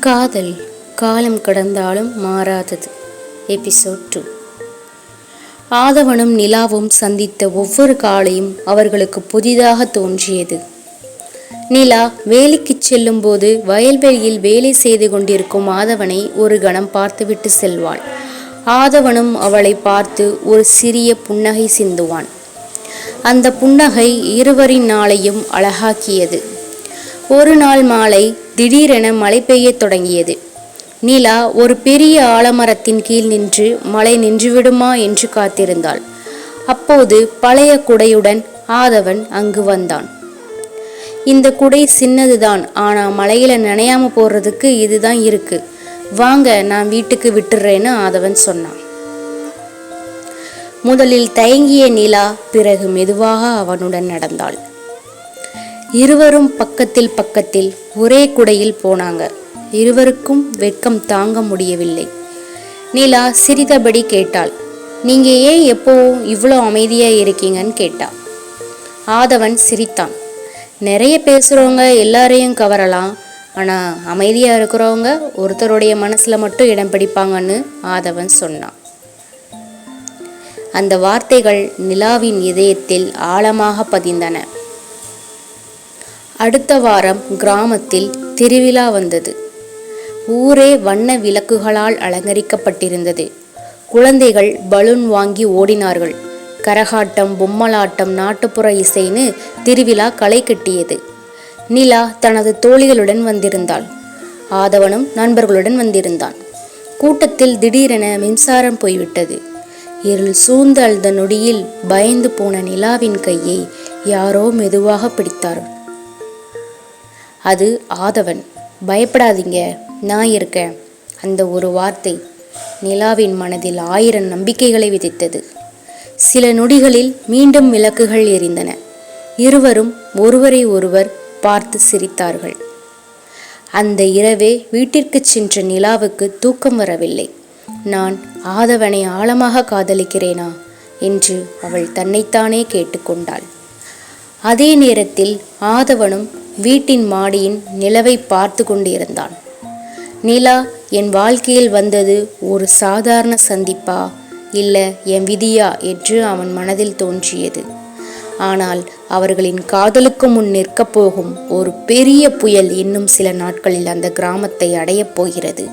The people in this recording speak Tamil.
காதல் காலம் கடந்தாலும் மாறாதது. எபிசோட் 2. ஆதவனும் நிலாவும் சந்தித்த ஒவ்வொரு காலையும் அவர்களுக்கு புதிதாக தோன்றியது. நிலா வேலைக்கு செல்லும் போது வயல்வெளியில் வேலை செய்து கொண்டிருக்கும் ஆதவனை ஒரு கணம் பார்த்துவிட்டு செல்வாள். ஆதவனும் அவளை பார்த்து ஒரு சிறிய புன்னகை சிந்துவான். அந்த புன்னகை இருவரின் நாளையும் அழகாக்கியது. ஒரு நாள் மாலை திடீரென மழை பெய்யத் தொடங்கியது. நிலா ஒரு பெரிய ஆலமரத்தின் கீழ் நின்று மழை நின்றுவிடுமா என்று காத்திருந்தாள். அப்போது பழைய குடையுடன் ஆதவன் அங்கு வந்தான். இந்த குடை சின்னதுதான், ஆனா மழையில நனையாம போறதுக்கு இதுதான் இருக்கு, வாங்க நான் வீட்டுக்கு விட்டுறேன்னு ஆதவன் சொன்னான். முதலில் தயங்கிய நிலா பிறகு மெதுவாக அவனுடன் நடந்தாள். இருவரும் பக்கத்தில் பக்கத்தில் ஒரே குடையில் போனாங்க. இருவருக்கும் வெட்கம் தாங்க முடியவில்லை. நிலா சிரித்தபடி கேட்டாள், நீங்க ஏன் எப்போவும் இவ்வளோ அமைதியா இருக்கீங்கன்னு கேட்டா. ஆதவன் சிரித்தான். நிறைய பேசுறவங்க எல்லாரையும் கவரலாம், ஆனா அமைதியா இருக்கிறவங்க ஒருத்தருடைய மனசுல மட்டும் இடம் பிடிப்பாங்கன்னு ஆதவன் சொன்னான். அந்த வார்த்தைகள் நிலாவின் இதயத்தில் ஆழமாக பதிந்தன. அடுத்த வாரம் கிராமத்தில் திருவிழா வந்தது. ஊரே வண்ண விளக்குகளால் அலங்கரிக்கப்பட்டிருந்தது. குழந்தைகள் பலூன் வாங்கி ஓடினார்கள். கரகாட்டம், பொம்மலாட்டம், நாட்டுப்புற இசைன்னு திருவிழா களை கட்டியது. நிலா தனது தோழிகளுடன் வந்திருந்தாள். ஆதவனும் நண்பர்களுடன் வந்திருந்தான். கூட்டத்தில் திடீரென மின்சாரம் போய்விட்டது. இருள் சூழ்ந்த அந்த நொடியில் பயந்து போன நிலாவின் கையை யாரோ மெதுவாக பிடித்தார். அது ஆதவன். பயப்படாதீங்க, நான் இருக்கேன். அந்த ஒரு வார்த்தை நிலாவின் மனதில் 1000 நம்பிக்கைகளை விதைத்தது. சில நொடிகளில் மீண்டும் விளக்குகள் எரிந்தன. இருவரும் ஒருவரை ஒருவர் பார்த்து சிரித்தார்கள். அந்த இரவே வீட்டிற்கு சென்ற நிலாவுக்கு தூக்கம் வரவில்லை. நான் ஆதவனை ஆழமாக காதலிக்கிறேனா என்று அவள் தன்னைத்தானே கேட்டுக்கொண்டாள். அதே நேரத்தில் ஆதவனும் வீட்டின் மாடியின் நிலவை பார்த்து கொண்டிருந்தான். நிலா என் வாழ்க்கையில் வந்தது ஒரு சாதாரண சந்திப்பா, இல்லை என் விதியா என்று அவன் மனதில் தோன்றியது. ஆனால் அவர்களின் காதலுக்கு முன் நிற்கப் போகும் ஒரு பெரிய புயல் இன்னும் சில நாட்களில் அந்த கிராமத்தை அடையப் போகிறது.